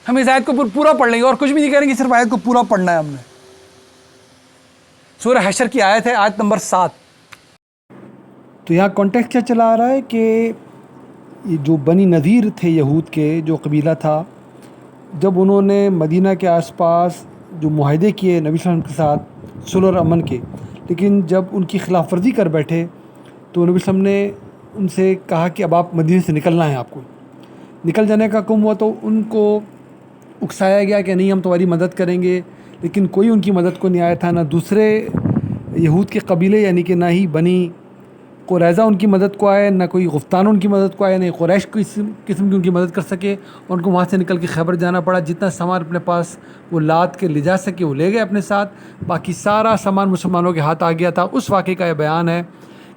ہم اس آیت کو پورا پڑھ لیں گے اور کچھ بھی نہیں کریں گے، صرف آیت کو پورا پڑھنا ہے ہم نے. سورہ حشر کی آیت ہے، آیت نمبر 7. تو یہاں کانٹیکسٹ کیا چلا آ رہا ہے کہ یہ جو بنی نذیر تھے یہود کے جو قبیلہ تھا، جب انہوں نے مدینہ کے آس پاس جو معاہدے کیے نبی صلی اللہ علیہ وسلم کے ساتھ صلح اور امن کے، لیکن جب ان کی خلاف ورزی کر بیٹھے تو نبی صلی اللہ علیہ وسلم نے ان سے کہا کہ اب آپ مدینہ سے نکلنا ہے، آپ کو نکل جانے کا حکم ہوا. تو ان کو اکسایا گیا کہ نہیں ہم تمہاری مدد کریں گے، لیکن کوئی ان کی مدد کو نہیں آیا تھا، نہ دوسرے یہود کے قبیلے یعنی کہ نہ ہی بنی قریظہ ان کی مدد کو آئے، نہ کوئی غفتان ان کی مدد کو آئے، نہیں قریش کو قسم کی ان کی مدد کر سکے. اور ان کو وہاں سے نکل کے خیبر جانا پڑا. جتنا سامان اپنے پاس وہ لاد کے لے جا سکے وہ لے گئے اپنے ساتھ. باقی سارا سامان مسلمانوں کے ہاتھ آ گیا تھا. اس واقعے کا یہ بیان ہے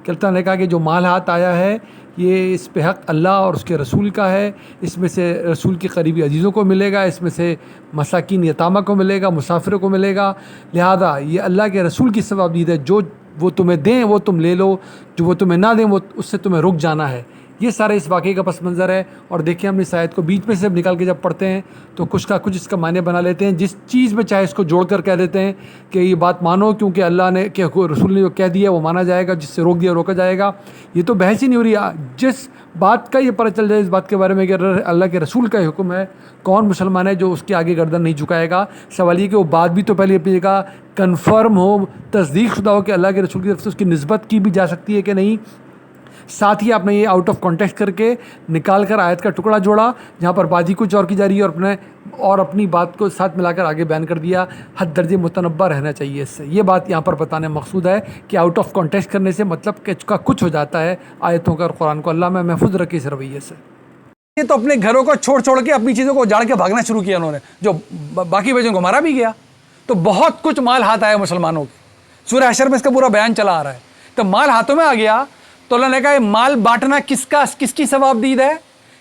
کہ اللہ تعالیٰ نے کہا کہ جو مال ہاتھ آیا ہے یہ اس پہ حق اللہ اور اس کے رسول کا ہے. اس میں سے رسول کے قریبی عزیزوں کو ملے گا، اس میں سے مساکین یتامہ کو ملے گا، مسافروں کو ملے گا. لہذا یہ اللہ کے رسول کی ثوابدید ہے. جو وہ تمہیں دیں وہ تم لے لو، جو وہ تمہیں نہ دیں وہ اس سے تمہیں رک جانا ہے. یہ سارے اس واقعے کا پس منظر ہے. اور دیکھیں ہم اس آیت کو بیچ میں سے نکال کے جب پڑھتے ہیں تو کچھ کا کچھ اس کا معنی بنا لیتے ہیں. جس چیز میں چاہے اس کو جوڑ کر کہہ دیتے ہیں کہ یہ بات مانو کیونکہ اللہ نے کہ رسول نے جو کہہ دیا وہ مانا جائے گا، جس سے روک دیا روکا جائے گا. یہ تو بحث ہی نہیں ہو رہی. جس بات کا یہ پتہ چل جائے اس بات کے بارے میں کہ اللہ کے رسول کا حکم ہے، کون مسلمان ہے جو اس کے آگے گردن نہیں جھکائے گا. سوال یہ کہ وہ بات بھی تو پہلے اپنی جگہ کنفرم ہو، تصدیق شدہ ہو کہ اللہ کے رسول کی طرف سے اس کی نسبت کی بھی جا سکتی ہے کہ نہیں. ساتھ ہی آپ نے یہ آؤٹ آف کانٹیکسٹ کر کے نکال کر آیت کا ٹکڑا جوڑا جہاں پر بازی کچھ اور کی جا رہی ہے اور اپنی بات کو ساتھ ملا کر آگے بیان کر دیا. حد درجے متنبع رہنا چاہیے اس سے. یہ بات یہاں پر بتانے مقصود ہے کہ آؤٹ آف کانٹیکسٹ کرنے سے مطلب کہ کا کچھ ہو جاتا ہے آیتوں کا اور قرآن کو. اللہ میں محفوظ رکھے اس رویے سے. یہ تو اپنے گھروں کو چھوڑ کے اپنی چیزوں کو اجاڑ کے بھاگنا شروع کیا انہوں نے، جو باقی بھیجوں کو مارا بھی گیا. تو بہت کچھ مال ہاتھ آیا مسلمانوں کے. سورہ حشر میں اس کا پورا بیان چلا آ رہا ہے. تو مال ہاتھوں میں آ گیا تو اللہ نے کہا یہ مال بانٹنا کس کی ثوابدید ہے،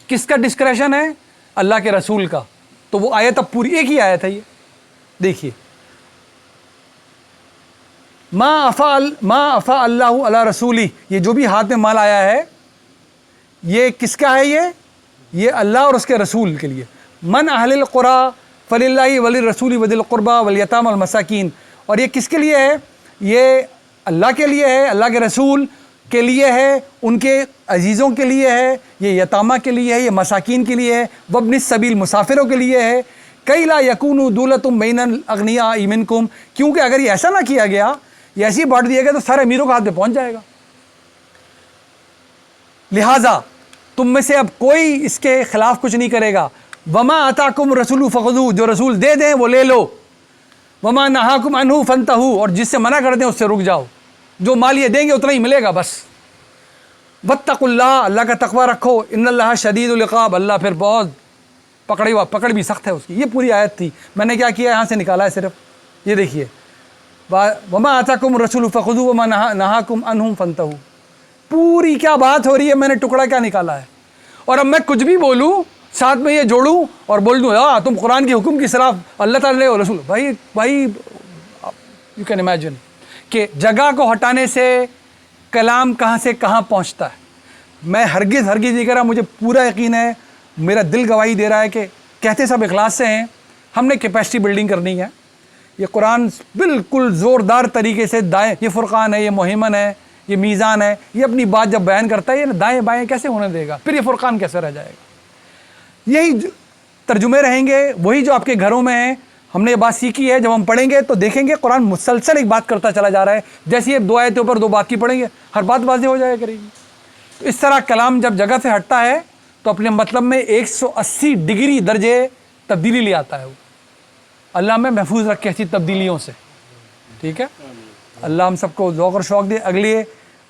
کس کا ڈسکریشن ہے؟ اللہ کے رسول کا. تو وہ آیت اب پوری ایک ہی آیت ہے. یہ دیکھیے ما افا اللہ علی رسولی، یہ جو بھی ہاتھ میں مال آیا ہے یہ کس کا ہے؟ یہ اللہ اور اس کے رسول کے لیے. من اہل القری فللہ وللرسول وذی القربی والیتامی والمساکین. اور یہ کس کے لیے ہے؟ یہ اللہ کے لیے ہے، اللہ کے رسول کے لیے ہے، ان کے عزیزوں کے لیے ہے، یہ یتامہ کے لیے ہے، یہ مساکین کے لیے ہے، وابن السبیل مسافروں کے لیے ہے. کئی لا یکونوا دولۃ بین الاغنیاء منکم، کیونکہ اگر یہ ایسا نہ کیا گیا، یہ ایسے ہی بانٹ دیا گیا تو سارے امیروں کے ہاتھ میں پہنچ جائے گا. لہٰذا تم میں سے اب کوئی اس کے خلاف کچھ نہیں کرے گا. وما آتاکم الرسول فخذوہ، جو رسول دے دیں وہ لے لو. وما نہاکم عنہ فانتہوا، اور جس سے منع کر دیں اس سے رک جاؤ. جو مال یہ دیں گے اتنا ہی ملے گا بس. واتقوا اللہ، اللہ کا تقوی رکھو. ان اللہ شدید العقاب، اللہ پھر بہت پکڑ بھی سخت ہے اس کی. یہ پوری آیت تھی. میں نے کیا کیا یہاں سے نکالا ہے صرف. یہ دیکھیے وما آتاکم الرسول فخذوہ وما نہاکم عنہ فانتہوا. پوری کیا بات ہو رہی ہے، میں نے ٹکڑا کیا نکالا ہے. اور اب میں کچھ بھی بولوں ساتھ میں یہ جوڑوں اور بول دوں تم قرآن کے حکم کی خلاف اللہ تعالیٰ اور رسول. بھائی یو کین امیجن کہ جگہ کو ہٹانے سے کلام کہاں سے کہاں پہنچتا ہے. میں ہرگز نہیں کر رہا، مجھے پورا یقین ہے، میرا دل گواہی دے رہا ہے کہ کہتے سب اخلاص سے ہیں. ہم نے کیپیسٹی بلڈنگ کرنی ہے. یہ قرآن بالکل زوردار طریقے سے دائیں، یہ فرقان ہے، یہ مہمن ہے، یہ میزان ہے، یہ اپنی بات جب بیان کرتا ہے یہ دائیں بائیں کیسے ہونے دے گا؟ پھر یہ فرقان کیسے رہ جائے گا؟ یہی ترجمے رہیں گے وہی جو آپ کے گھروں میں ہیں. ہم نے یہ بات سیکھی ہے، جب ہم پڑھیں گے تو دیکھیں گے قرآن مسلسل ایک بات کرتا چلا جا رہا ہے. جیسے یہ دو آیتوں پر دو بات کی پڑھیں گے ہر بات واضح ہو جایا کرے گی. تو اس طرح کلام جب جگہ سے ہٹتا ہے تو اپنے مطلب میں 180 ڈگری درجے تبدیلی لے آتا ہے. وہ اللہ میں محفوظ رکھے ایسی تبدیلیوں سے. ٹھیک ہے، اللہ ہم سب کو ذوق اور شوق دے. اگلی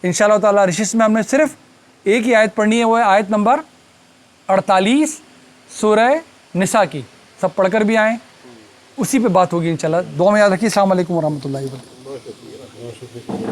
انشاءاللہ تعالیٰ رشس میں ہم نے صرف ایک ہی آیت پڑھنی ہے، وہ ہے آیت نمبر 48 سورہ نساء کی. سب پڑھ کر بھی آئیں، اسی پہ بات ہوگی انشاءاللہ. دعا میں یاد رکھیے. السلام علیکم ورحمۃ اللہ وبرکاتہ.